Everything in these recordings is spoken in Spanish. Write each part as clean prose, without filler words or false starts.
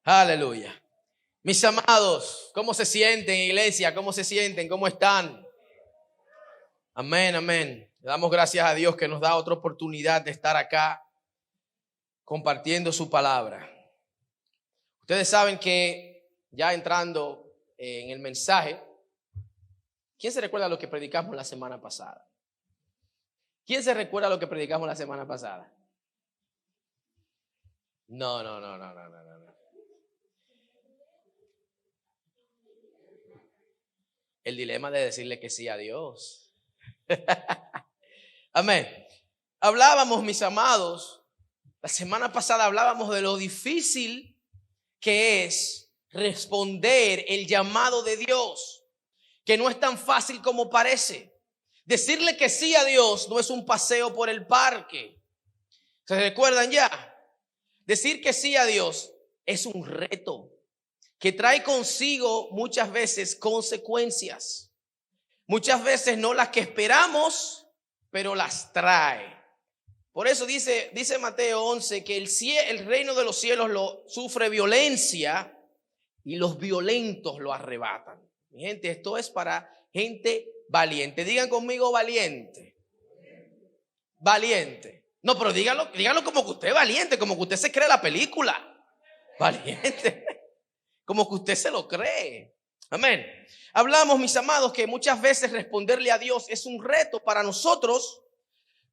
Aleluya. Mis amados, ¿cómo se sienten, iglesia? ¿Cómo se sienten? ¿Cómo están? Amén, amén. Le damos gracias a Dios que nos da otra oportunidad de estar acá compartiendo su palabra. Ustedes saben que ya entrando en el mensaje, ¿quién se recuerda lo que predicamos la semana pasada? ¿Quién se recuerda lo que predicamos la semana pasada? No. El dilema de decirle que sí a Dios. Amén. Hablábamos, mis amados, la semana pasada hablábamos de lo difícil que es responder el llamado de Dios, que no es tan fácil como parece. Decirle que sí a Dios no es un paseo por el parque. ¿Se recuerdan ya? Decir que sí a Dios es un reto que trae consigo muchas veces consecuencias. Muchas veces no las que esperamos, pero las trae. Por eso dice Mateo 11 que el reino de los cielos lo sufre violencia y los violentos lo arrebatan. Mi gente, esto es para gente valiente. Digan conmigo valiente. Valiente. No, pero díganlo como que usted es valiente, como que usted se cree la película. Valiente. Como que usted se lo cree. Amén. Hablamos, mis amados, que muchas veces responderle a Dios es un reto para nosotros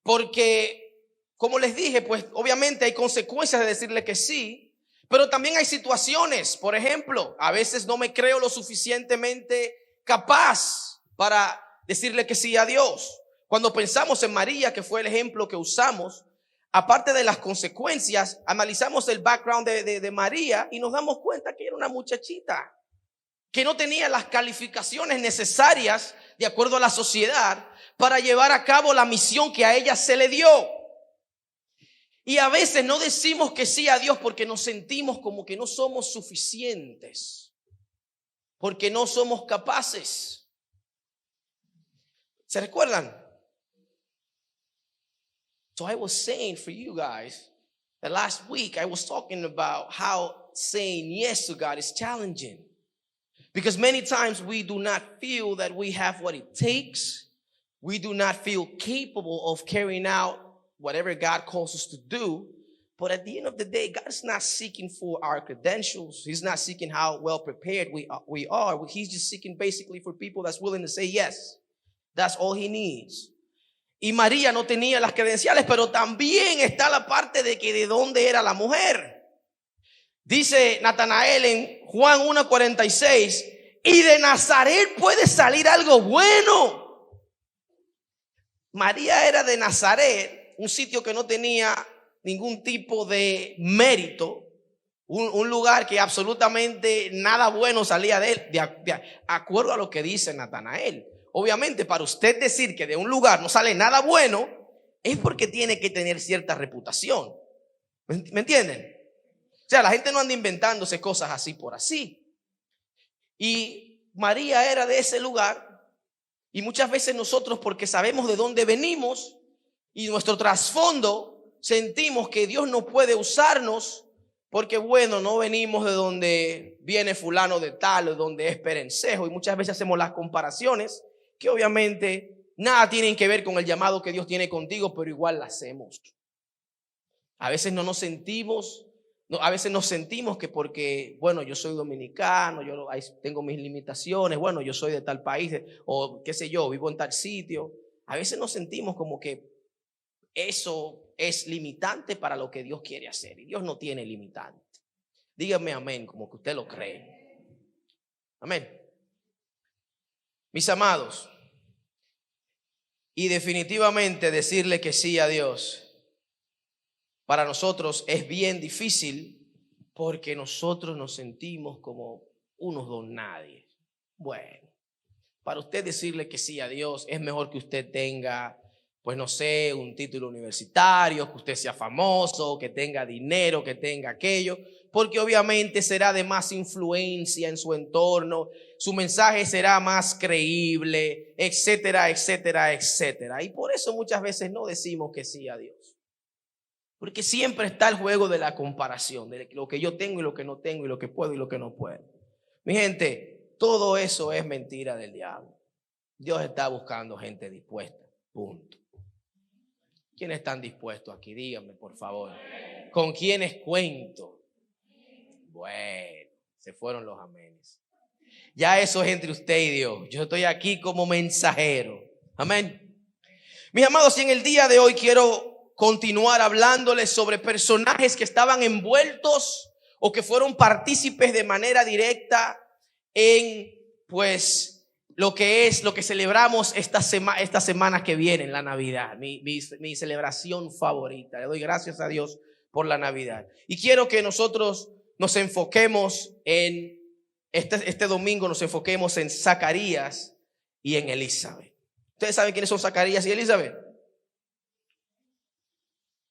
porque, como les dije, pues obviamente hay consecuencias de decirle que sí, pero también hay situaciones. Por ejemplo, a veces no me creo lo suficientemente capaz para decirle que sí a Dios. Cuando pensamos en María, que fue el ejemplo que usamos, aparte de las consecuencias, analizamos el background de María y nos damos cuenta que era una muchachita que no tenía las calificaciones necesarias de acuerdo a la sociedad para llevar a cabo la misión que a ella se le dio. Y a veces no decimos que sí a Dios porque nos sentimos como que no somos suficientes, porque no somos capaces. ¿Se recuerdan? So I was saying for you guys that last week I was talking about how saying yes to God is challenging. Because many times we do not feel that we have what it takes. We do not feel capable of carrying out whatever God calls us to do. But at the end of the day, God is not seeking for our credentials. He's not seeking how well prepared we are. He's just seeking basically for people that's willing to say yes. That's all he needs. Y María no tenía las credenciales, pero también está la parte de que de dónde era la mujer. Dice Natanael en Juan 1:46, y de Nazaret puede salir algo bueno. María era de Nazaret, un sitio que no tenía ningún tipo de mérito, un lugar que absolutamente nada bueno salía de él, de acuerdo a lo que dice Natanael. Obviamente, para usted decir que de un lugar no sale nada bueno, es porque tiene que tener cierta reputación. ¿Me entienden? O sea, la gente no anda inventándose cosas así por así. Y María era de ese lugar. Y muchas veces nosotros, porque sabemos de dónde venimos y nuestro trasfondo, sentimos que Dios no puede usarnos porque, bueno, no venimos de donde viene fulano de tal o donde es perencejo. Y muchas veces hacemos las comparaciones que obviamente nada tienen que ver con el llamado que Dios tiene contigo, pero igual la hacemos. A veces no nos sentimos, a veces nos sentimos que porque, bueno, yo soy dominicano, yo tengo mis limitaciones, bueno, yo soy de tal país, o qué sé yo, vivo en tal sitio. A veces nos sentimos como que eso es limitante para lo que Dios quiere hacer. Y Dios no tiene limitante. Dígame amén, como que usted lo cree. Amén. Mis amados, y definitivamente decirle que sí a Dios para nosotros es bien difícil porque nosotros nos sentimos como unos don nadie. Bueno, para usted decirle que sí a Dios es mejor que usted tenga, pues no sé, un título universitario, que usted sea famoso, que tenga dinero, que tenga aquello, porque obviamente será de más influencia en su entorno, su mensaje será más creíble, etcétera, etcétera, etcétera. Y por eso muchas veces no decimos que sí a Dios. Porque siempre está el juego de la comparación, de lo que yo tengo y lo que no tengo, y lo que puedo y lo que no puedo. Mi gente, todo eso es mentira del diablo. Dios está buscando gente dispuesta, punto. ¿Quiénes están dispuestos aquí? Díganme, por favor. ¿Con quiénes cuento? Bueno, se fueron los amenes. Ya eso es entre usted y Dios. Yo estoy aquí como mensajero. Amén. Mis amados, y en el día de hoy quiero continuar hablándoles sobre personajes que estaban envueltos o que fueron partícipes de manera directa en, pues, lo que celebramos esta semana que viene, la Navidad, mi celebración favorita. Le doy gracias a Dios por la Navidad. Y quiero que nosotros nos enfoquemos en, este domingo nos enfoquemos en Zacarías y en Elizabeth. ¿Ustedes saben quiénes son Zacarías y Elizabeth?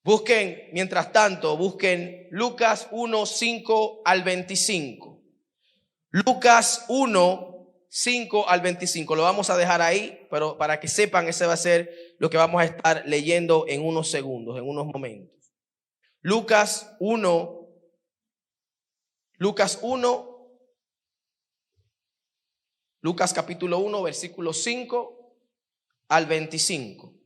Busquen, mientras tanto, busquen Lucas 1, 5 al 25. Lucas 1, 5 al 25. Lo vamos a dejar ahí, pero para que sepan, ese va a ser lo que vamos a estar leyendo en unos segundos, en unos momentos. Lucas capítulo 1, versículo 5 al 25.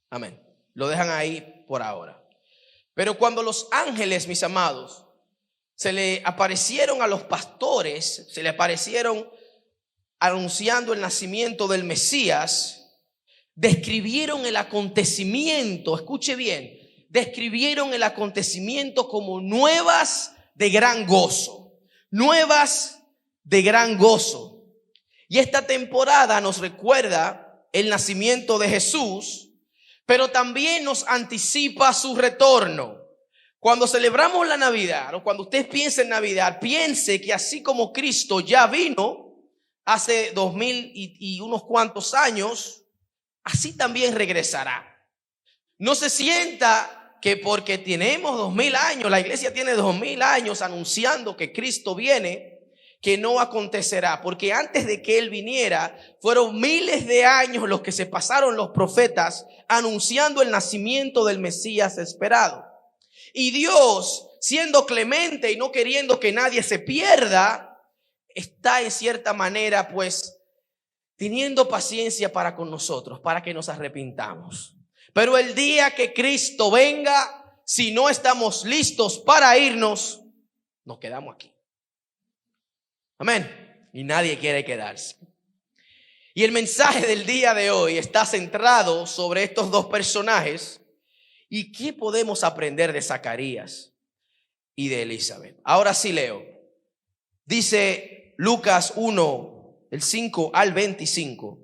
Amén. Lo dejan ahí por ahora. Pero cuando los ángeles, mis amados, se le aparecieron a los pastores, se le aparecieron anunciando el nacimiento del Mesías, describieron el acontecimiento, escuche bien, describieron el acontecimiento como nuevas de gran gozo, nuevas de gran gozo. Y esta temporada nos recuerda el nacimiento de Jesús, pero también nos anticipa su retorno. Cuando celebramos la Navidad, o cuando usted piensa en Navidad, piense que así como Cristo ya vino hace 2000 y unos cuantos años, así también regresará. No se sienta que porque tenemos 2000 años, la iglesia tiene 2000 años anunciando que Cristo viene, que no acontecerá, porque antes de que Él viniera, fueron miles de años los que se pasaron los profetas anunciando el nacimiento del Mesías esperado. Y Dios, siendo clemente y no queriendo que nadie se pierda, está en cierta manera, pues, teniendo paciencia para con nosotros, para que nos arrepintamos. Pero el día que Cristo venga, si no estamos listos para irnos, nos quedamos aquí. Amén. Y nadie quiere quedarse. Y el mensaje del día de hoy está centrado sobre estos dos personajes. ¿Y qué podemos aprender de Zacarías y de Elizabeth? Ahora sí leo. Dice Lucas 1, el 5 al 25.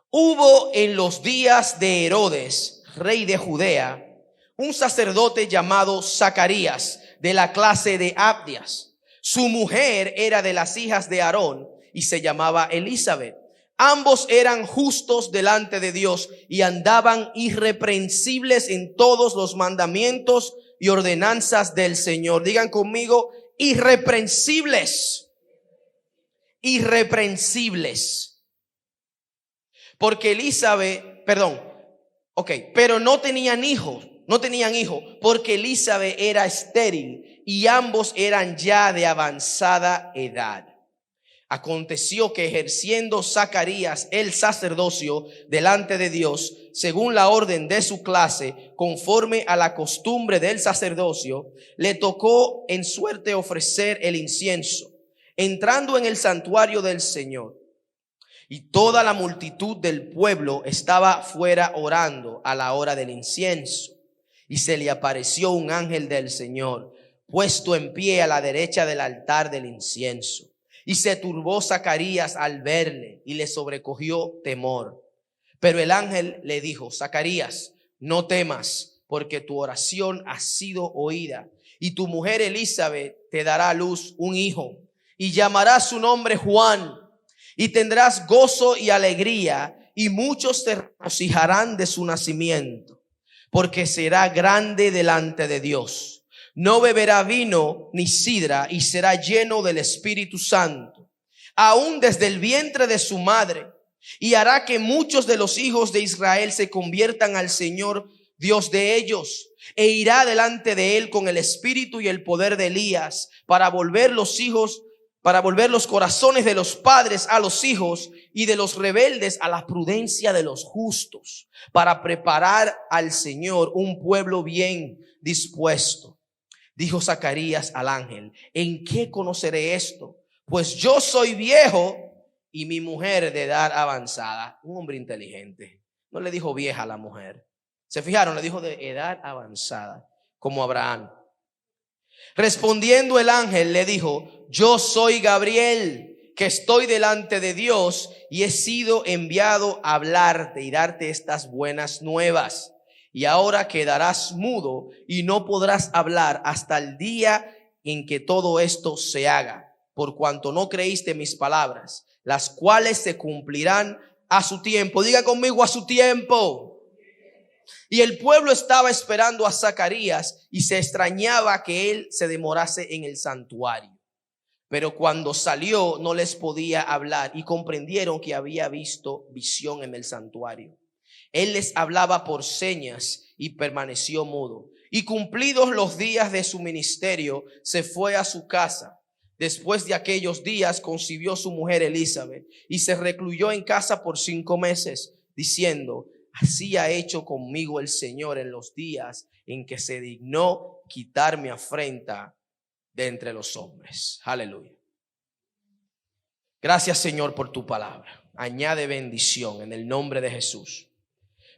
Hubo en los días de Herodes, rey de Judea, un sacerdote llamado Zacarías, de la clase de Abdias. Su mujer era de las hijas de Aarón y se llamaba Elizabeth. Ambos eran justos delante de Dios y andaban irreprensibles en todos los mandamientos y ordenanzas del Señor. Digan conmigo, irreprensibles. Irreprensibles. Porque pero no tenían hijos, porque Elizabeth era estéril y ambos eran ya de avanzada edad. Aconteció que ejerciendo Zacarías el sacerdocio delante de Dios, según la orden de su clase, conforme a la costumbre del sacerdocio, le tocó en suerte ofrecer el incienso, entrando en el santuario del Señor. Y toda la multitud del pueblo estaba fuera orando a la hora del incienso. Y se le apareció un ángel del Señor, puesto en pie a la derecha del altar del incienso. Y se turbó Zacarías al verle y le sobrecogió temor. Pero el ángel le dijo: Zacarías, no temas, porque tu oración ha sido oída. Y tu mujer Elizabeth te dará a luz un hijo, y llamarás su nombre Juan. Y tendrás gozo y alegría, y muchos te regocijarán de su nacimiento, porque será grande delante de Dios. No beberá vino ni sidra, y será lleno del Espíritu Santo, aún desde el vientre de su madre. y hará que muchos de los hijos de Israel se conviertan al Señor Dios de ellos, e irá delante de él con el espíritu y el poder de Elías para volver los corazones de los padres a los hijos y de los rebeldes a la prudencia de los justos, para preparar al Señor un pueblo bien dispuesto. Dijo Zacarías al ángel: ¿en qué conoceré esto? Pues yo soy viejo y mi mujer de edad avanzada. Un hombre inteligente. No le dijo vieja a la mujer. ¿Se fijaron? Le dijo de edad avanzada, como Abraham. Respondiendo el ángel le dijo: yo soy Gabriel, que estoy delante de Dios y he sido enviado a hablarte y darte estas buenas nuevas. Y ahora quedarás mudo y no podrás hablar hasta el día en que todo esto se haga, por cuanto no creíste mis palabras, las cuales se cumplirán a su tiempo. Diga conmigo: a su tiempo. Y el pueblo estaba esperando a Zacarías y se extrañaba que él se demorase en el santuario. Pero cuando salió no les podía hablar y comprendieron que había visto visión en el santuario. Él les hablaba por señas y permaneció mudo. Y cumplidos los días de su ministerio, se fue a su casa. Después de aquellos días concibió su mujer Elizabeth y se recluyó en casa por 5 meses, diciendo: así ha hecho conmigo el Señor en los días en que se dignó quitar mi afrenta de entre los hombres. Aleluya. Gracias, Señor, por tu palabra. Añade bendición en el nombre de Jesús.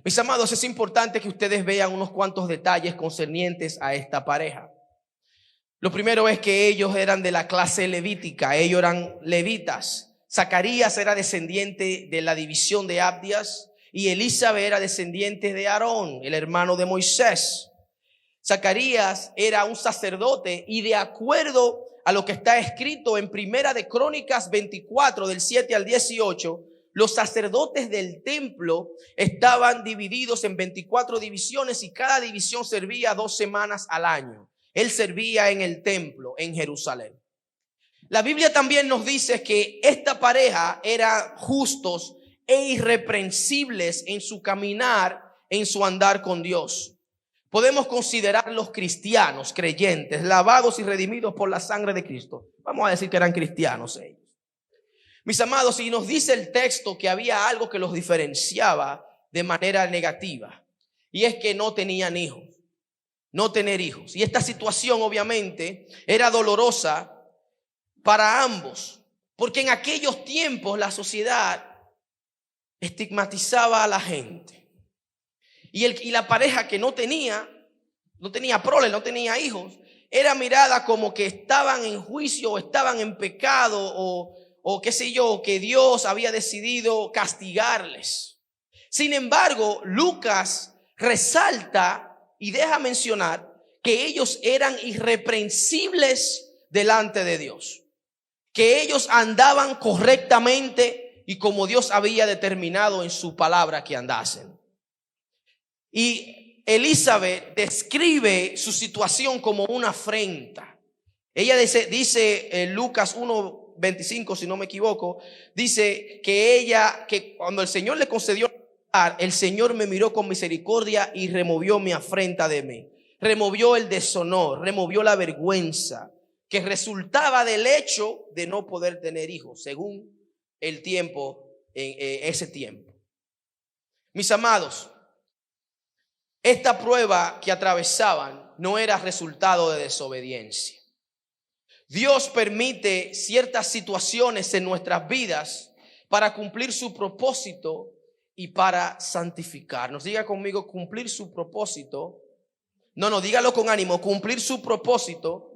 Mis amados, es importante que ustedes vean unos cuantos detalles concernientes a esta pareja. Lo primero es que ellos eran de la clase levítica, ellos eran levitas. Zacarías era descendiente de la división de Abdías y Elizabeth era descendiente de Aarón, el hermano de Moisés. Zacarías era un sacerdote y de acuerdo a lo que está escrito en Primera de Crónicas 24 del 7 al 18, los sacerdotes del templo estaban divididos en 24 divisiones y cada división servía 2 semanas al año. Él servía en el templo en Jerusalén. La Biblia también nos dice que esta pareja eran justos e irreprensibles en su caminar, en su andar con Dios. Podemos considerarlos cristianos, creyentes, lavados y redimidos por la sangre de Cristo. Vamos a decir que eran cristianos ellos. Mis amados, y nos dice el texto que había algo que los diferenciaba de manera negativa, y es que no tenían hijos, no tener hijos. Y esta situación obviamente era dolorosa para ambos, porque en aquellos tiempos la sociedad estigmatizaba a la gente. Y la pareja que no tenía prole, no tenía hijos, era mirada como que estaban en juicio o estaban en pecado o qué sé yo, que Dios había decidido castigarles. Sin embargo, Lucas resalta y deja mencionar que ellos eran irreprensibles delante de Dios, que ellos andaban correctamente y como Dios había determinado en su palabra que andasen. Y Elizabeth describe su situación como una afrenta. Ella dice en Lucas 1:25, si no me equivoco, dice que cuando el Señor le concedió, el Señor me miró con misericordia y removió mi afrenta de mí. Removió el deshonor, removió la vergüenza que resultaba del hecho de no poder tener hijos, según el tiempo, ese tiempo. Mis amados, esta prueba que atravesaban no era resultado de desobediencia. Dios permite ciertas situaciones en nuestras vidas para cumplir su propósito y para santificarnos. Diga conmigo: cumplir su propósito. No, dígalo con ánimo: cumplir su propósito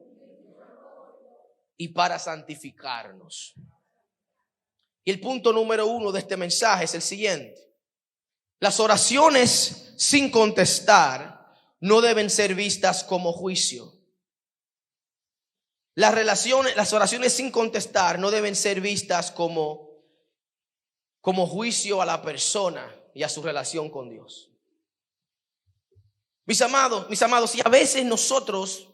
y para santificarnos. Y el punto número 1 de este mensaje es el siguiente: las oraciones sin contestar no deben ser vistas como juicio. Las oraciones sin contestar no deben ser vistas como juicio a la persona y a su relación con Dios. Mis amados, y a veces nosotros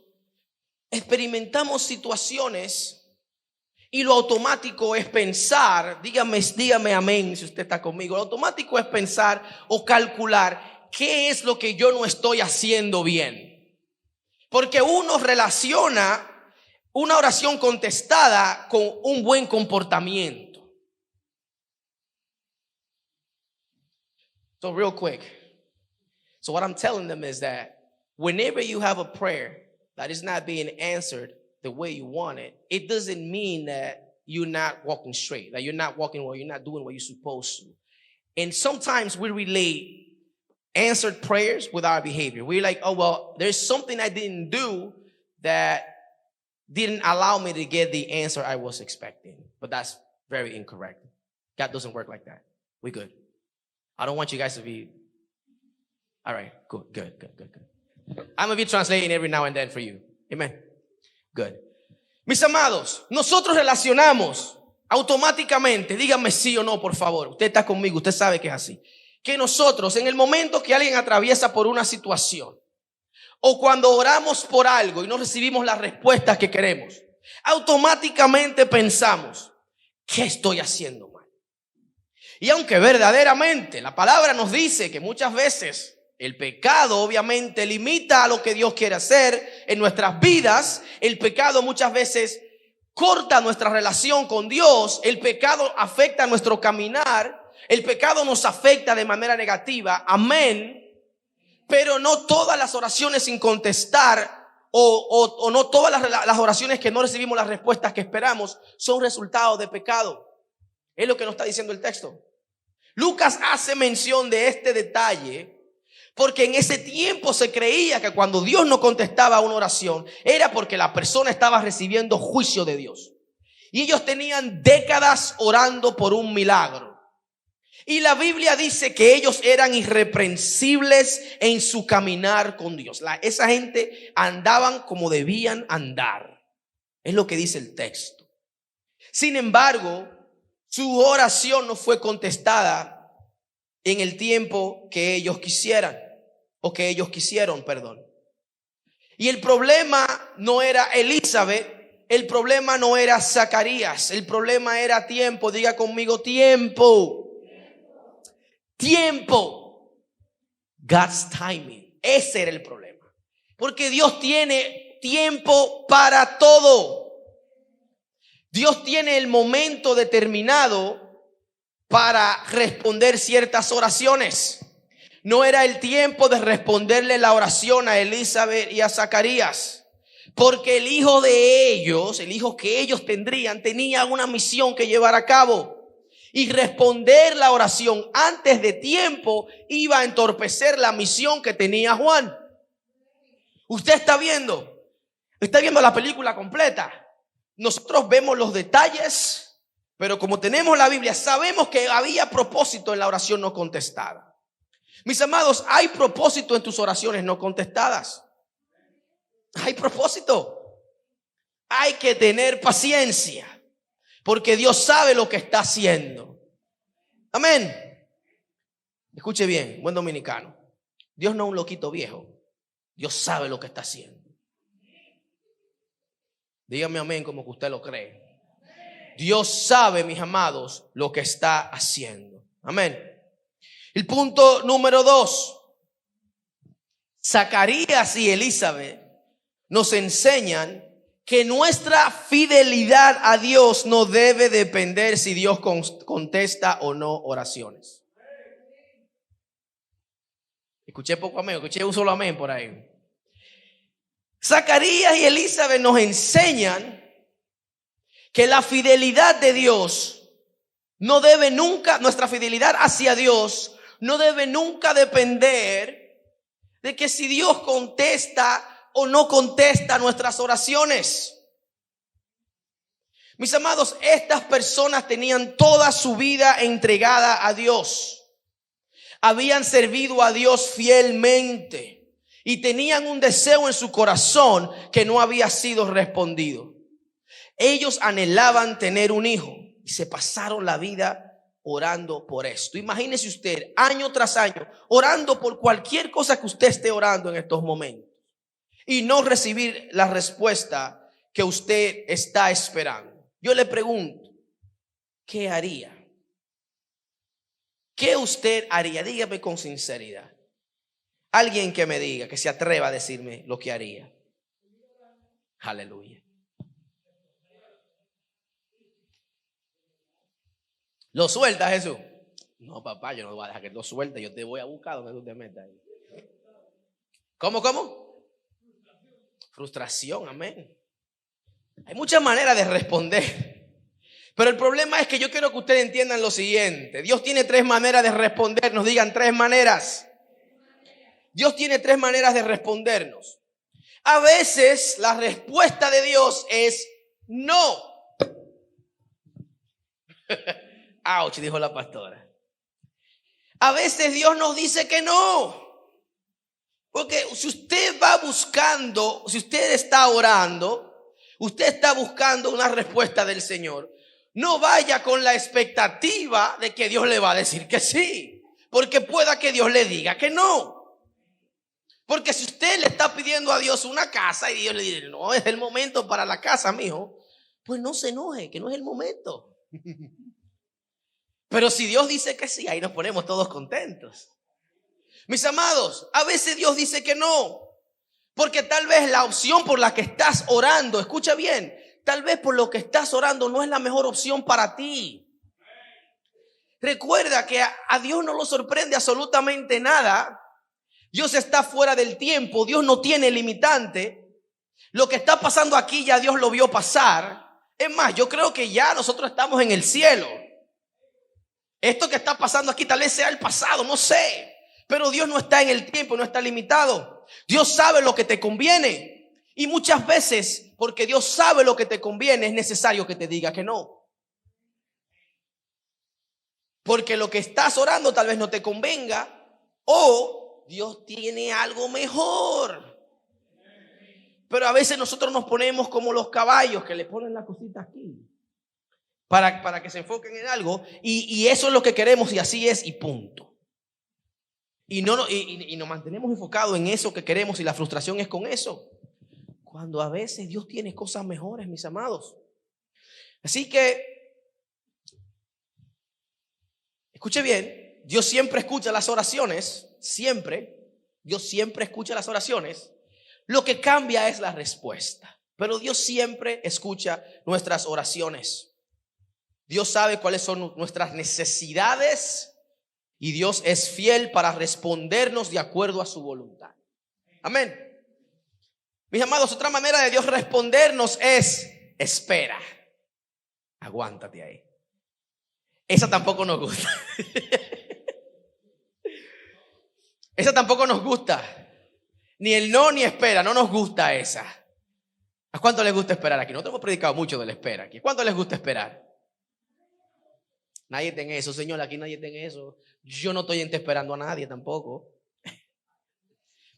experimentamos situaciones Y lo automático es pensar, dígame amén si usted está conmigo. Lo automático es pensar o calcular qué es lo que yo no estoy haciendo bien. Porque uno relaciona una oración contestada con un buen comportamiento. So real quick. So what I'm telling them is that whenever you have a prayer that is not being answered the way you want it, it doesn't mean that you're not walking straight, that you're not walking or you're not doing what you're supposed to. And sometimes we relate answered prayers with our behavior. We're like, oh, well, there's something I didn't do that didn't allow me to get the answer I was expecting. But that's very incorrect. God doesn't work like that. We're good. I don't want you guys to be, all right, good. I'm going to be translating every now and then for you. Amen. Good. Mis amados, nosotros relacionamos automáticamente, díganme sí o no, por favor. Usted está conmigo, usted sabe que es así. Que nosotros, en el momento que alguien atraviesa por una situación, o cuando oramos por algo y no recibimos las respuestas que queremos, automáticamente pensamos, ¿qué estoy haciendo mal? Y aunque verdaderamente la palabra nos dice que muchas veces el pecado obviamente limita a lo que Dios quiere hacer en nuestras vidas, el pecado muchas veces corta nuestra relación con Dios, el pecado afecta nuestro caminar, el pecado nos afecta de manera negativa, amén. Pero no todas las oraciones sin contestar o no todas las oraciones que no recibimos las respuestas que esperamos son resultado de pecado. Es lo que nos está diciendo el texto. Lucas hace mención de este detalle porque en ese tiempo se creía que cuando Dios no contestaba una oración era porque la persona estaba recibiendo juicio de Dios. Y ellos tenían décadas orando por un milagro. Y la Biblia dice que ellos eran irreprensibles en su caminar con Dios. Esa gente andaban como debían andar. Es lo que dice el texto. Sin embargo, su oración no fue contestada en el tiempo que ellos quisieran, o que ellos quisieron, perdón. Y el problema no era Elizabeth, el problema no era Zacarías, el problema era tiempo. Diga conmigo, tiempo. Tiempo. God's timing. Ese era el problema. Porque Dios tiene tiempo para todo. Dios tiene el momento determinado para responder ciertas oraciones. No era el tiempo de responderle la oración a Elizabeth y a Zacarías, porque el hijo de ellos, el hijo que ellos tendrían, tenía una misión que llevar a cabo. Y responder la oración antes de tiempo iba a entorpecer la misión que tenía Juan. Usted está viendo la película completa. Nosotros vemos los detalles, pero como tenemos la Biblia, sabemos que había propósito en la oración no contestada. Mis amados, hay propósito en tus oraciones no contestadas. Hay propósito. Hay que tener paciencia, porque Dios sabe lo que está haciendo. Amén. Escuche bien, buen dominicano. Dios no es un loquito viejo. Dios sabe lo que está haciendo. Dígame amén como que usted lo cree. Dios sabe, mis amados, lo que está haciendo. Amén. El punto número 2. Zacarías y Elizabeth nos enseñan que nuestra fidelidad a Dios no debe depender si Dios contesta o no oraciones. Escuché poco amén, escuché un solo amén por ahí. Zacarías y Elizabeth nos enseñan que la fidelidad de Dios no debe nunca, nuestra fidelidad hacia Dios no debe nunca depender de que si Dios contesta o no contesta nuestras oraciones. Mis amados, estas personas tenían toda su vida entregada a Dios. Habían servido a Dios fielmente y tenían un deseo en su corazón que no había sido respondido. Ellos anhelaban tener un hijo y se pasaron la vida orando por esto. Imagínese usted, año tras año, orando por cualquier cosa que usted esté orando en estos momentos y no recibir la respuesta que usted está esperando. Yo le pregunto, ¿qué haría? ¿Qué usted haría? Dígame con sinceridad. Alguien que me diga, que se atreva a decirme lo que haría. Aleluya. ¿Lo suelta, Jesús? No, papá, yo no voy a dejar que lo suelte. Yo te voy a buscar donde tú te metas. ¿Cómo? Frustración, amén. Hay muchas maneras de responder. Pero el problema es que yo quiero que ustedes entiendan lo siguiente. Dios tiene 3 maneras de responder. Nos digan 3 maneras. Dios tiene 3 maneras de respondernos. A veces la respuesta de Dios es no. Ouch, dijo la pastora. A veces Dios nos dice que no. Porque si usted va buscando, si usted está orando, usted está buscando una respuesta del Señor, no vaya con la expectativa de que Dios le va a decir que sí, porque pueda que Dios le diga que no. Porque si usted le está pidiendo a Dios una casa y Dios le dice, no es el momento para la casa, mijo, pues no se enoje, que no es el momento. Pero si Dios dice que sí, ahí nos ponemos todos contentos. Mis amados, a veces Dios dice que no, porque tal vez la opción por la que estás orando, escucha bien, tal vez por lo que estás orando no es la mejor opción para ti. Recuerda que a Dios no lo sorprende absolutamente nada. Dios está fuera del tiempo, Dios no tiene limitante. Lo que está pasando aquí ya Dios lo vio pasar. Es más, yo creo que ya nosotros estamos en el cielo. Esto que está pasando aquí tal vez sea el pasado, no sé. Pero Dios no está en el tiempo, no está limitado. Dios sabe lo que te conviene. Y muchas veces, porque Dios sabe lo que te conviene, es necesario que te diga que no. Porque lo que estás orando tal vez no te convenga, o Dios tiene algo mejor. Pero a veces nosotros nos ponemos como los caballos que le ponen la cosita aquí para que se enfoquen en algo, y eso es lo que queremos y así es y punto. Y nos mantenemos enfocados en eso que queremos y la frustración es con eso. Cuando a veces Dios tiene cosas mejores, mis amados. Así que, escuche bien, Dios siempre escucha las oraciones, siempre. Dios siempre escucha las oraciones. Lo que cambia es la respuesta. Pero Dios siempre escucha nuestras oraciones. Dios sabe cuáles son nuestras necesidades. Y Dios es fiel para respondernos de acuerdo a su voluntad. Amén. Mis amados, otra manera de Dios respondernos es espera. Aguántate ahí. Esa tampoco nos gusta. Esa tampoco nos gusta. Ni el no ni espera, no nos gusta esa. ¿A cuánto les gusta esperar aquí? Nosotros hemos predicado mucho de la espera aquí. ¿Cuánto les gusta esperar? Nadie tiene eso, Señor, aquí nadie tiene eso. Yo no estoy esperando a nadie tampoco.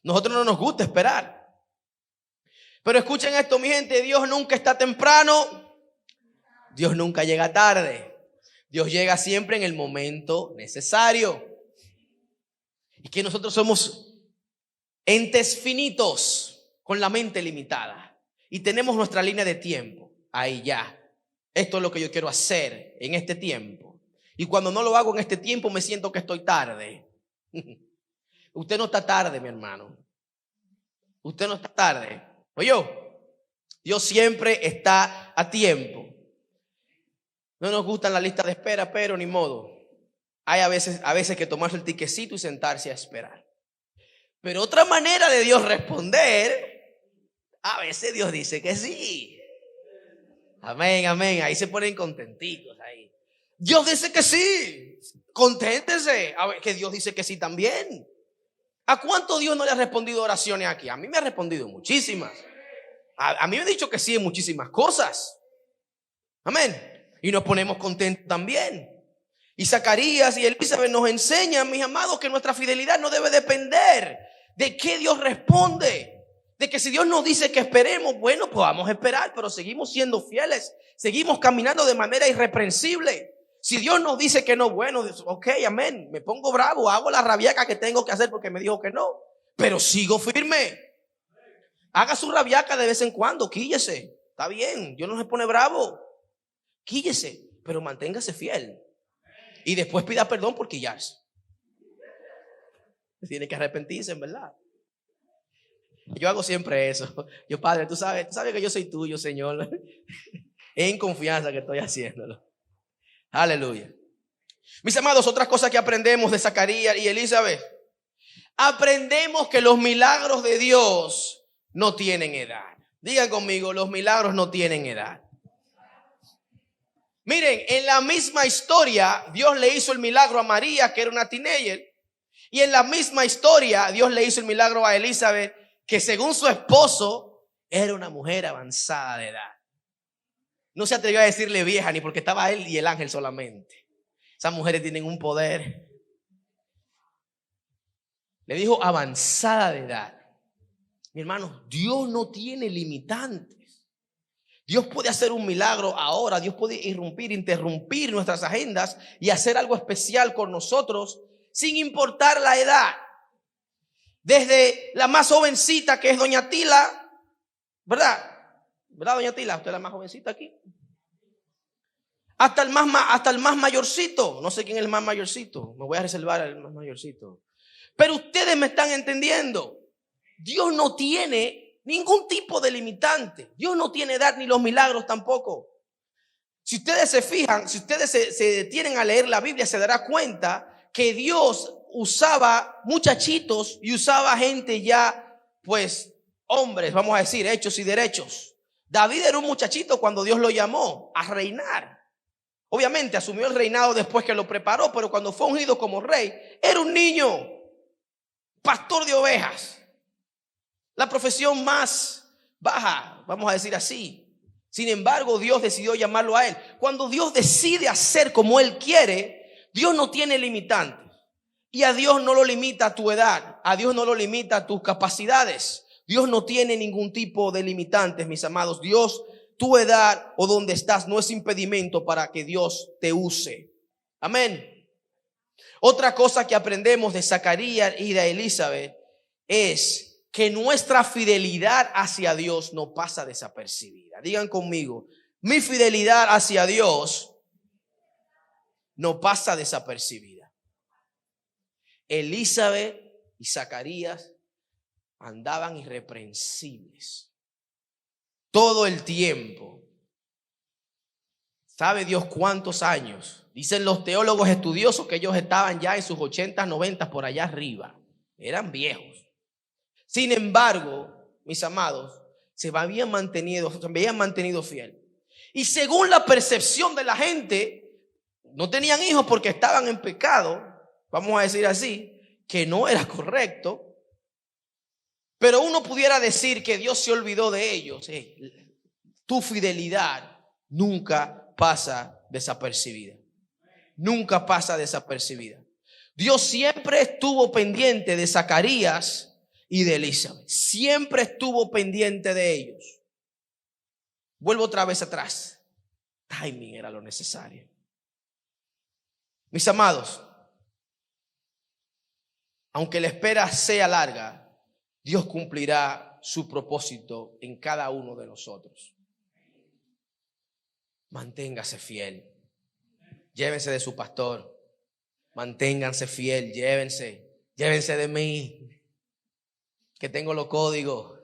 Nosotros no nos gusta esperar. Pero escuchen esto, mi gente, Dios nunca está temprano. Dios nunca llega tarde. Dios llega siempre en el momento necesario. Y que nosotros somos entes finitos con la mente limitada. Y tenemos nuestra línea de tiempo. Ahí ya. Esto es lo que yo quiero hacer en este tiempo. Y cuando no lo hago en este tiempo me siento que estoy tarde. Usted no está tarde, mi hermano. Usted no está tarde. Oye, Dios siempre está a tiempo. No nos gustan la lista de espera, pero ni modo. Hay a veces que tomarse el tiquecito y sentarse a esperar. Pero otra manera de Dios responder, a veces Dios dice que sí. Amén, amén. Ahí se ponen contentitos ahí. Dios dice que sí. Conténtese. A ver, que Dios dice que sí también. ¿A cuánto Dios no le ha respondido oraciones aquí? A mí me ha respondido muchísimas. A mí me ha dicho que sí en muchísimas cosas. Amén. Y nos ponemos contentos también. Y Zacarías y Elizabeth nos enseñan, mis amados, que nuestra fidelidad no debe depender de qué Dios responde. De que si Dios nos dice que esperemos, bueno, pues vamos a esperar, pero seguimos siendo fieles. Seguimos caminando de manera irreprensible. Si Dios nos dice que no, bueno, ok, amén, me pongo bravo, hago la rabiaca que tengo que hacer porque me dijo que no, pero sigo firme. Haga su rabiaca de vez en cuando, quíllese, está bien, Dios no se pone bravo. quíllese, pero manténgase fiel. Y después pida perdón por quillarse. Tiene que arrepentirse, en verdad. Yo hago siempre eso. Yo, Padre, tú sabes que yo soy tuyo, Señor. En confianza que estoy haciéndolo. Aleluya. Mis amados, otras cosas que aprendemos de Zacarías y Elizabeth. Aprendemos que los milagros de Dios no tienen edad. Digan conmigo, los milagros no tienen edad. Miren, en la misma historia, Dios le hizo el milagro a María, que era una teenager. Y en la misma historia, Dios le hizo el milagro a Elizabeth, que según su esposo, era una mujer avanzada de edad. No se atrevió a decirle vieja, ni porque estaba él y el ángel solamente. Esas mujeres tienen un poder. Le dijo avanzada de edad. Mi hermano, Dios no tiene limitantes. Dios puede hacer un milagro ahora. Dios puede interrumpir nuestras agendas y hacer algo especial con nosotros sin importar la edad. Desde la más jovencita, que es doña Tila, ¿verdad? ¿Verdad, doña Tila? Usted es la más jovencita aquí. Hasta el más mayorcito. No sé quién es el más mayorcito. Me voy a reservar al más mayorcito. Pero ustedes me están entendiendo. Dios no tiene ningún tipo de limitante. Dios no tiene edad, ni los milagros tampoco. Si ustedes se fijan, si ustedes se detienen a leer la Biblia, se dará cuenta que Dios usaba muchachitos y usaba gente ya, pues, hombres, vamos a decir, hechos y derechos. David era un muchachito cuando Dios lo llamó a reinar. Obviamente asumió el reinado después que lo preparó, pero cuando fue ungido como rey, era un niño, pastor de ovejas. La profesión más baja, vamos a decir así. Sin embargo, Dios decidió llamarlo a él. Cuando Dios decide hacer como él quiere, Dios no tiene limitantes. Y a Dios no lo limita tu edad, a Dios no lo limita tus capacidades. Dios no tiene ningún tipo de limitantes, mis amados. Dios, tu edad o donde estás no es impedimento para que Dios te use. Amén. Otra cosa que aprendemos de Zacarías y de Elizabeth es que nuestra fidelidad hacia Dios no pasa desapercibida. Digan conmigo, mi fidelidad hacia Dios no pasa desapercibida. Elizabeth y Zacarías andaban irreprensibles todo el tiempo. ¿Sabe Dios cuántos años? Dicen los teólogos estudiosos que ellos estaban ya en sus 80, 90 por allá arriba. Eran viejos. Sin embargo, mis amados, se habían mantenido fiel. Y según la percepción de la gente, no tenían hijos porque estaban en pecado, vamos a decir así, que no era correcto. Pero uno pudiera decir que Dios se olvidó de ellos. Tu fidelidad nunca pasa desapercibida. Nunca pasa desapercibida. Dios siempre estuvo pendiente de Zacarías y de Elizabeth. Siempre estuvo pendiente de ellos. Vuelvo otra vez atrás. Timing era lo necesario. Mis amados, aunque la espera sea larga, Dios cumplirá su propósito en cada uno de nosotros. Manténgase fiel. Llévense de su pastor. Manténganse fiel. Llévense de mí, que tengo los códigos.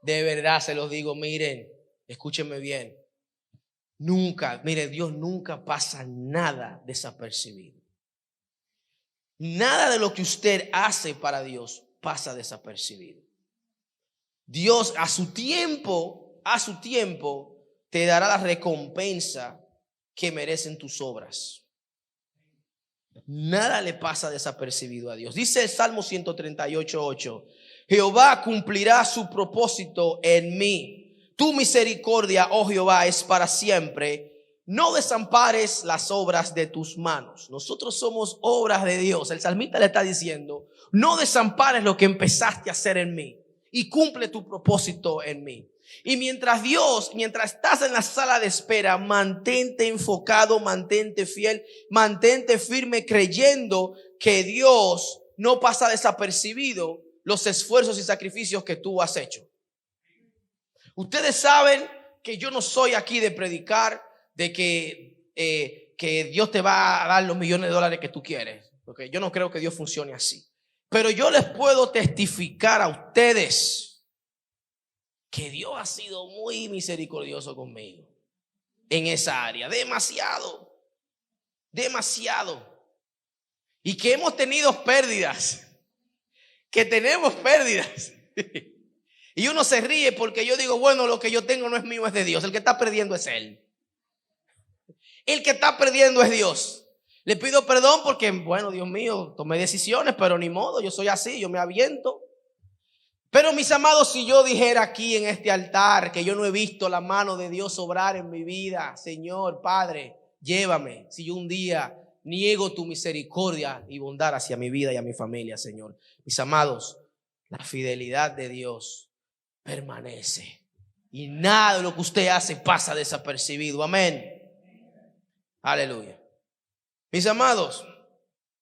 De verdad se los digo, miren, escúchenme bien. Dios nunca pasa nada desapercibido. Nada de lo que usted hace para Dios pasa desapercibido. Dios a su tiempo, te dará la recompensa que merecen tus obras. Nada le pasa desapercibido a Dios. Dice el Salmo 138:8: Jehová cumplirá su propósito en mí. Tu misericordia, oh Jehová, es para siempre. No desampares las obras de tus manos. Nosotros somos obras de Dios. El salmista le está diciendo: no desampares lo que empezaste a hacer en mí y cumple tu propósito en mí. Y mientras estás en la sala de espera, mantente enfocado, mantente fiel, mantente firme, creyendo que Dios no pasa desapercibido los esfuerzos y sacrificios que tú has hecho. Ustedes saben que yo no soy aquí de predicar de que Dios te va a dar los millones de dólares que tú quieres, porque yo no creo que Dios funcione así. Pero yo les puedo testificar a ustedes que Dios ha sido muy misericordioso conmigo en esa área, demasiado. Y que hemos tenido pérdidas, que tenemos pérdidas. Y uno se ríe porque yo digo, bueno, lo que yo tengo no es mío, es de Dios. El que está perdiendo es Él. El que está perdiendo es Dios. Le pido perdón porque, bueno, Dios mío, tomé decisiones, pero ni modo, yo soy así, yo me aviento. Pero mis amados, si yo dijera aquí en este altar que yo no he visto la mano de Dios obrar en mi vida, Señor, Padre, llévame. Si yo un día niego tu misericordia y bondad hacia mi vida y a mi familia, Señor. Mis amados, la fidelidad de Dios permanece. Y nada de lo que usted hace pasa desapercibido. Amén. Aleluya. Mis amados,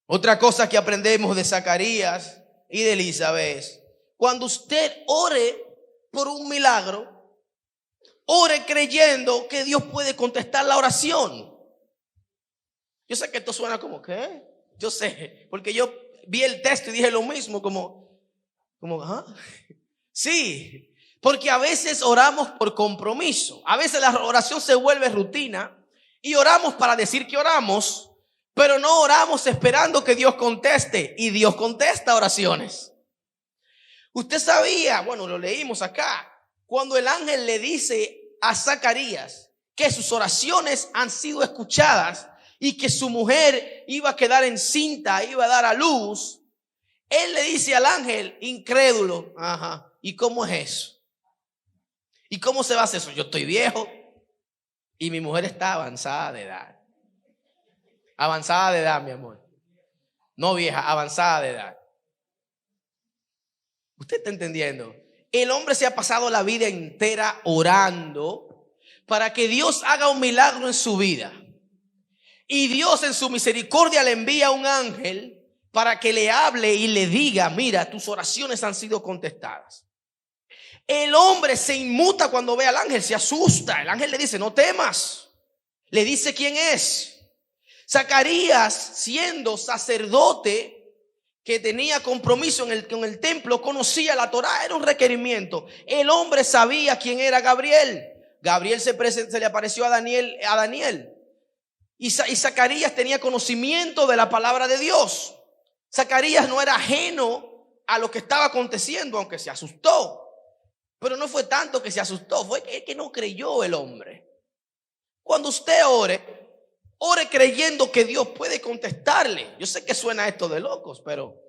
otra cosa que aprendemos de Zacarías y de Elizabeth: cuando usted ore por un milagro, ore creyendo que Dios puede contestar la oración. Yo sé que esto suena como ¿qué? Yo sé, porque yo vi el texto y dije lo mismo, como ¿ah? Sí, porque a veces oramos por compromiso. A veces la oración se vuelve rutina y oramos para decir que oramos, pero no oramos esperando que Dios conteste, y Dios contesta oraciones. Usted sabía, bueno, lo leímos acá, cuando el ángel le dice a Zacarías que sus oraciones han sido escuchadas y que su mujer iba a quedar encinta, iba a dar a luz, él le dice al ángel, incrédulo, ajá, ¿y cómo es eso? ¿Y cómo se va a hacer eso? Yo estoy viejo y mi mujer está avanzada de edad. Avanzada de edad, mi amor. No vieja, avanzada de edad. ¿Usted está entendiendo? El hombre se ha pasado la vida entera orando para que Dios haga un milagro en su vida. Y Dios en su misericordia le envía un ángel para que le hable y le diga, mira, tus oraciones han sido contestadas. El hombre se inmuta cuando ve al ángel, se asusta. El ángel le dice, no temas. Le dice quién es. Zacarías, siendo sacerdote que tenía compromiso con el templo, conocía la Torá, era un requerimiento. El hombre sabía quién era Gabriel. Gabriel se le apareció a Daniel. Y Zacarías tenía conocimiento de la palabra de Dios. Zacarías no era ajeno a lo que estaba aconteciendo, aunque se asustó. Pero no fue tanto que se asustó, fue que no creyó el hombre. Cuando usted ore creyendo que Dios puede contestarle. Yo sé que suena esto de locos, pero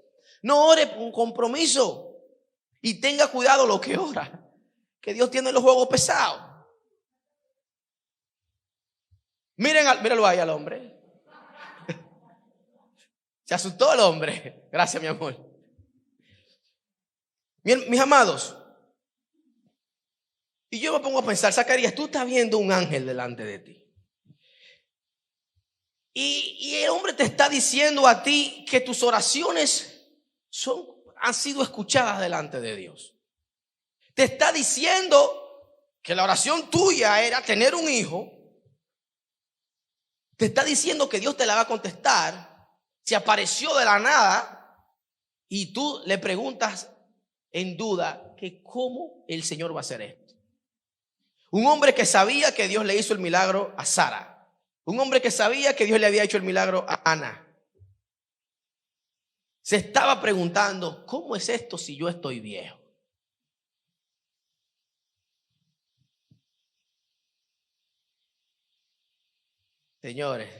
no ore con compromiso. Y tenga cuidado lo que ora, que Dios tiene los juegos pesados. Míralo ahí al hombre. Se asustó el hombre. Gracias, mi amor. Bien, mis amados, y yo me pongo a pensar, Zacarías, tú estás viendo un ángel delante de ti. Y el hombre te está diciendo a ti que tus oraciones han sido escuchadas delante de Dios. Te está diciendo que la oración tuya era tener un hijo. Te está diciendo que Dios te la va a contestar. Se apareció de la nada y tú le preguntas en duda que cómo el Señor va a hacer esto. Un hombre que sabía que Dios le hizo el milagro a Sara. Un hombre que sabía que Dios le había hecho el milagro a Ana. Se estaba preguntando, ¿cómo es esto si yo estoy viejo? Señores,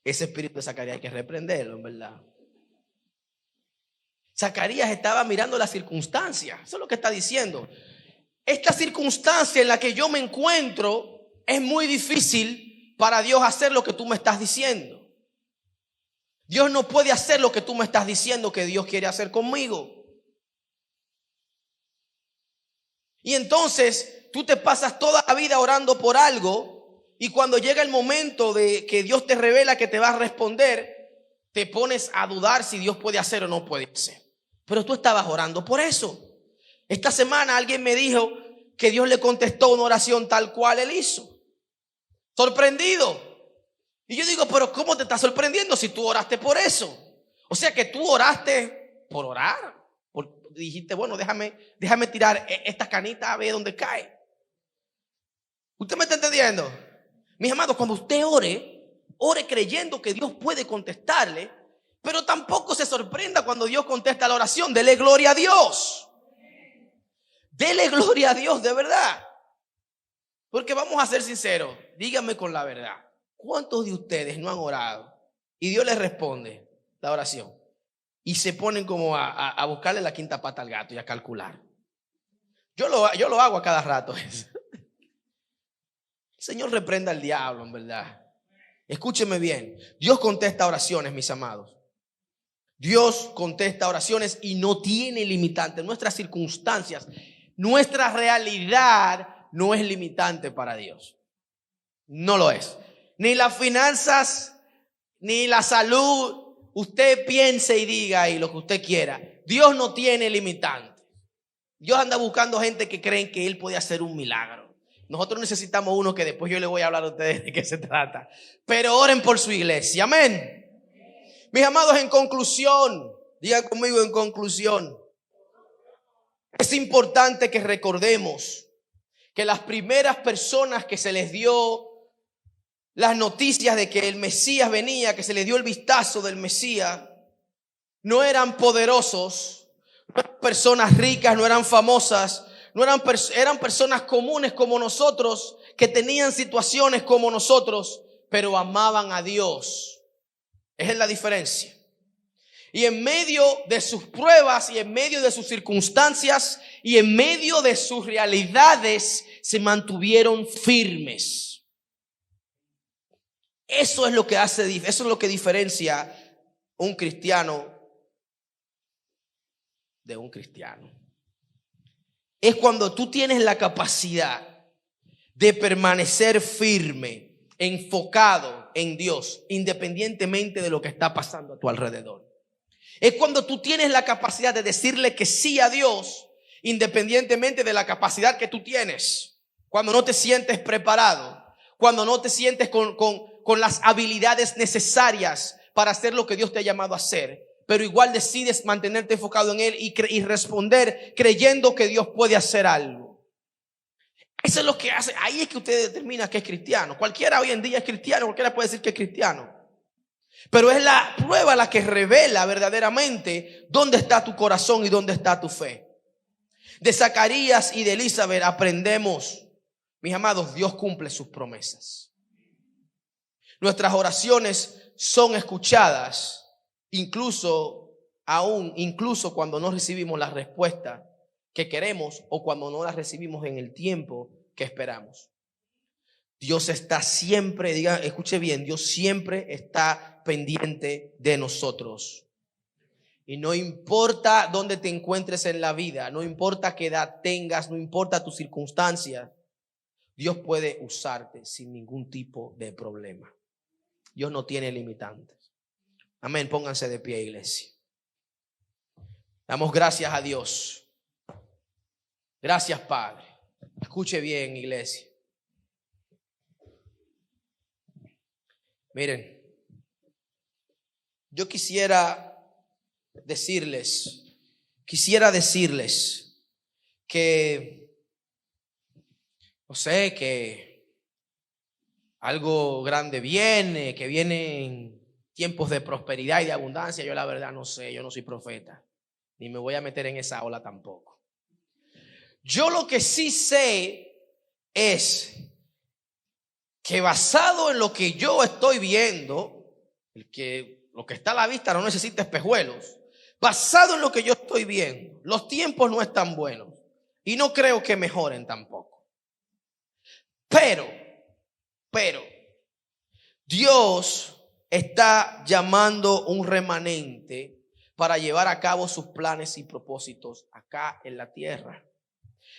ese espíritu de Zacarías hay que reprenderlo, en verdad. Zacarías estaba mirando las circunstancias. Eso es lo que está diciendo. Esta circunstancia en la que yo me encuentro es muy difícil para Dios hacer lo que tú me estás diciendo. Dios no puede hacer lo que tú me estás diciendo que Dios quiere hacer conmigo. Y entonces tú te pasas toda la vida orando por algo, y cuando llega el momento de que Dios te revela que te va a responder, te pones a dudar si Dios puede hacer o no puede hacer. Pero tú estabas orando por eso. Esta semana alguien me dijo que Dios le contestó una oración tal cual él hizo. Sorprendido. Y yo digo, pero ¿cómo te estás sorprendiendo si tú oraste por eso? O sea que tú oraste por orar. Dijiste, bueno, déjame tirar esta canita a ver dónde cae. ¿Usted me está entendiendo? Mis amados, cuando usted ore creyendo que Dios puede contestarle, pero tampoco se sorprenda cuando Dios contesta la oración. Dele gloria a Dios. Dele gloria a Dios, de verdad. Porque vamos a ser sinceros, díganme con la verdad, ¿cuántos de ustedes no han orado y Dios les responde la oración y se ponen como a buscarle la quinta pata al gato y a calcular? Yo lo hago a cada rato. El Señor reprenda al diablo, en verdad. Escúcheme bien, Dios contesta oraciones, mis amados. Dios contesta oraciones y no tiene limitantes. Nuestras circunstancias, nuestra realidad no es limitante para Dios. No lo es. Ni las finanzas, ni la salud. Usted piense y diga ahí lo que usted quiera. Dios no tiene limitantes. Dios anda buscando gente que creen que Él puede hacer un milagro. Nosotros necesitamos uno que después yo le voy a hablar a ustedes de qué se trata. Pero oren por su iglesia. Amén. Mis amados, en conclusión, digan conmigo en conclusión. Es importante que recordemos que las primeras personas que se les dio las noticias de que el Mesías venía, que se les dio el vistazo del Mesías, no eran poderosos, no eran personas ricas, no eran famosas, eran personas comunes como nosotros, que tenían situaciones como nosotros, pero amaban a Dios. Esa es la diferencia. Y en medio de sus pruebas y en medio de sus circunstancias y en medio de sus realidades se mantuvieron firmes. Eso es lo que eso es lo que diferencia un cristiano de un cristiano. Es cuando tú tienes la capacidad de permanecer firme, enfocado en Dios, independientemente de lo que está pasando a tu alrededor. Es cuando tú tienes la capacidad de decirle que sí a Dios, independientemente de la capacidad que tú tienes. Cuando no te sientes preparado, cuando no te sientes con las habilidades necesarias para hacer lo que Dios te ha llamado a hacer, pero igual decides mantenerte enfocado en Él y responder creyendo que Dios puede hacer algo. Eso es lo que hace. Ahí es que usted determina que es cristiano. Cualquiera hoy en día es cristiano, cualquiera puede decir que es cristiano. Pero es la prueba la que revela verdaderamente dónde está tu corazón y dónde está tu fe. De Zacarías y de Elizabeth aprendemos, mis amados, Dios cumple sus promesas. Nuestras oraciones son escuchadas, incluso cuando no recibimos la respuesta que queremos o cuando no las recibimos en el tiempo que esperamos. Dios está siempre, diga, escuche bien, Dios siempre está pendiente de nosotros. Y no importa dónde te encuentres en la vida, no importa qué edad tengas, no importa tus circunstancias, Dios puede usarte sin ningún tipo de problema. Dios no tiene limitantes. Amén, pónganse de pie, iglesia. Damos gracias a Dios. Gracias, Padre. Escuche bien, iglesia. Miren, yo quisiera decirles que, no sé, que algo grande viene, que vienen tiempos de prosperidad y de abundancia. Yo la verdad no sé, yo no soy profeta, ni me voy a meter en esa ola tampoco. Yo lo que sí sé es que basado en lo que yo estoy viendo, lo que está a la vista no necesita espejuelos. Basado en lo que yo estoy viendo, los tiempos no están buenos y no creo que mejoren tampoco. Pero Dios está llamando un remanente para llevar a cabo sus planes y propósitos acá en la tierra.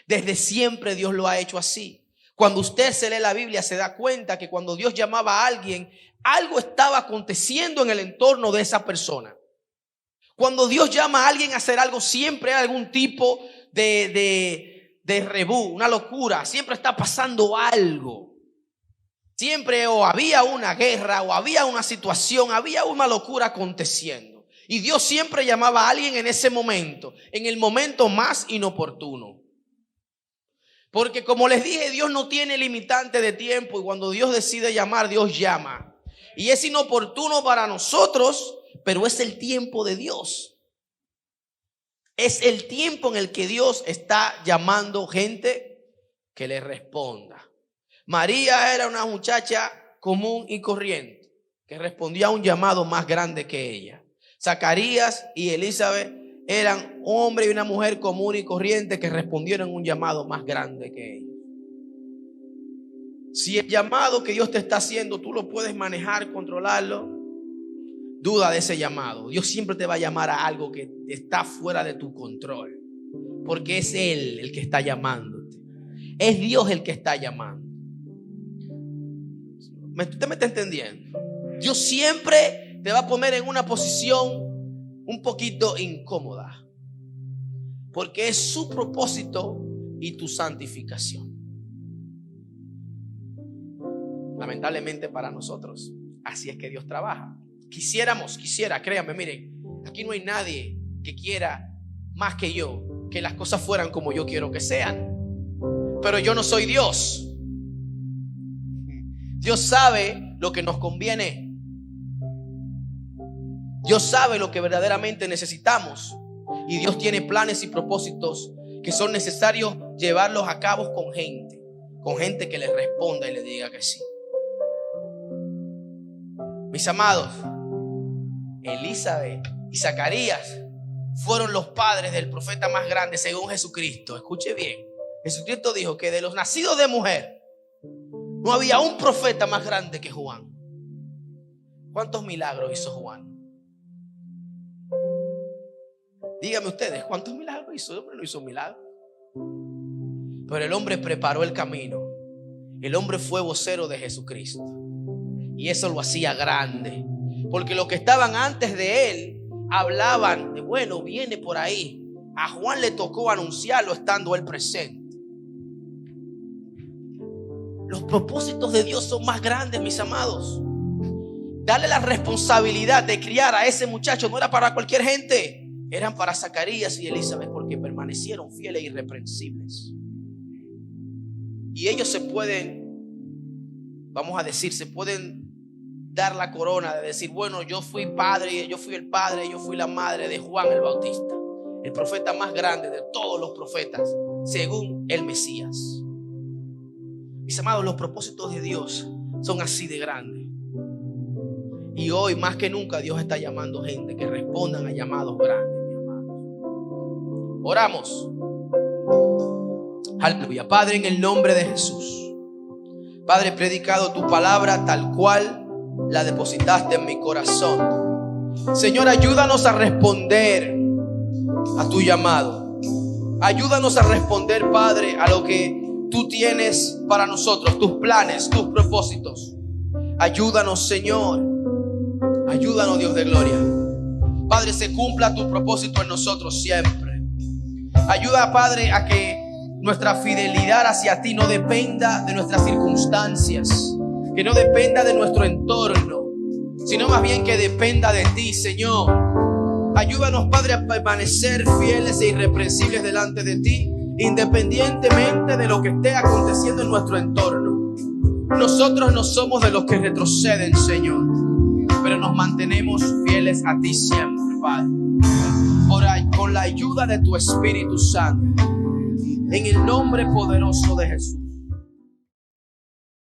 Desde siempre Dios lo ha hecho así. Cuando usted se lee la Biblia se da cuenta que cuando Dios llamaba a alguien, algo estaba aconteciendo en el entorno de esa persona. Cuando Dios llama a alguien a hacer algo, siempre hay algún tipo de de rebú, una locura. Siempre está pasando algo. Siempre o había una guerra o había una situación, había una locura aconteciendo. Y Dios siempre llamaba a alguien en ese momento, en el momento más inoportuno. Porque como les dije, Dios no tiene limitante de tiempo y cuando Dios decide llamar, Dios llama. Y es inoportuno para nosotros, pero es el tiempo de Dios. Es el tiempo en el que Dios está llamando gente que le responda. María era una muchacha común y corriente que respondía a un llamado más grande que ella. Zacarías y Elizabeth eran un hombre y una mujer común y corriente que respondieron a un llamado más grande que ellos. Si el llamado que Dios te está haciendo tú lo puedes manejar, controlarlo, duda de ese llamado. Dios siempre te va a llamar a algo que está fuera de tu control, porque es Él el que está llamándote. Es Dios el que está llamando. ¿Usted me está entendiendo? Dios siempre te va a poner en una posición un poquito incómoda, porque es su propósito y tu santificación. Lamentablemente para nosotros, así es que Dios trabaja. Quisiera, créanme, miren, aquí no hay nadie que quiera más que yo que las cosas fueran como yo quiero que sean. Pero yo no soy Dios. Dios sabe lo que nos conviene. Dios sabe lo que verdaderamente necesitamos. Y Dios tiene planes y propósitos que son necesarios llevarlos a cabo con gente que le responda y le diga que sí. Mis amados, Elizabeth y Zacarías fueron los padres del profeta más grande según Jesucristo. Escuche bien, Jesucristo dijo que de los nacidos de mujer no había un profeta más grande que Juan. ¿Cuántos milagros hizo Juan? Díganme ustedes, ¿cuántos milagros hizo? El hombre no hizo milagros, pero el hombre preparó el camino. El hombre fue vocero de Jesucristo y eso lo hacía grande, porque los que estaban antes de él hablaban de, bueno, viene por ahí. A Juan le tocó anunciarlo estando él presente. Los propósitos de Dios son más grandes, mis amados. Darle la responsabilidad de criar a ese muchacho no era para cualquier gente. Eran para Zacarías y Elizabeth, porque permanecieron fieles e irreprensibles. Y ellos se pueden, vamos a decir, se pueden dar la corona de decir, bueno, yo fui padre, yo fui el padre, yo fui la madre de Juan el Bautista, el profeta más grande de todos los profetas, según el Mesías. Mis amados, los propósitos de Dios son así de grandes. Y hoy más que nunca Dios está llamando gente que respondan a llamados grandes, mis amados. Oramos. Aleluya. Padre, en el nombre de Jesús, Padre, he predicado tu palabra tal cual la depositaste en mi corazón. Señor, ayúdanos a responder a tu llamado. Ayúdanos a responder, Padre, a lo que tú tienes para nosotros, tus planes, tus propósitos. Ayúdanos, Señor. Ayúdanos, Dios de gloria. Padre, se cumpla tu propósito en nosotros siempre. Ayuda, Padre, a que nuestra fidelidad hacia ti no dependa de nuestras circunstancias, que no dependa de nuestro entorno, sino más bien que dependa de ti, Señor. Ayúdanos, Padre, a permanecer fieles e irreprensibles delante de ti, independientemente de lo que esté aconteciendo en nuestro entorno. Nosotros no somos de los que retroceden, Señor, pero nos mantenemos fieles a ti siempre, Padre. Con la ayuda de tu Espíritu Santo, en el nombre poderoso de Jesús.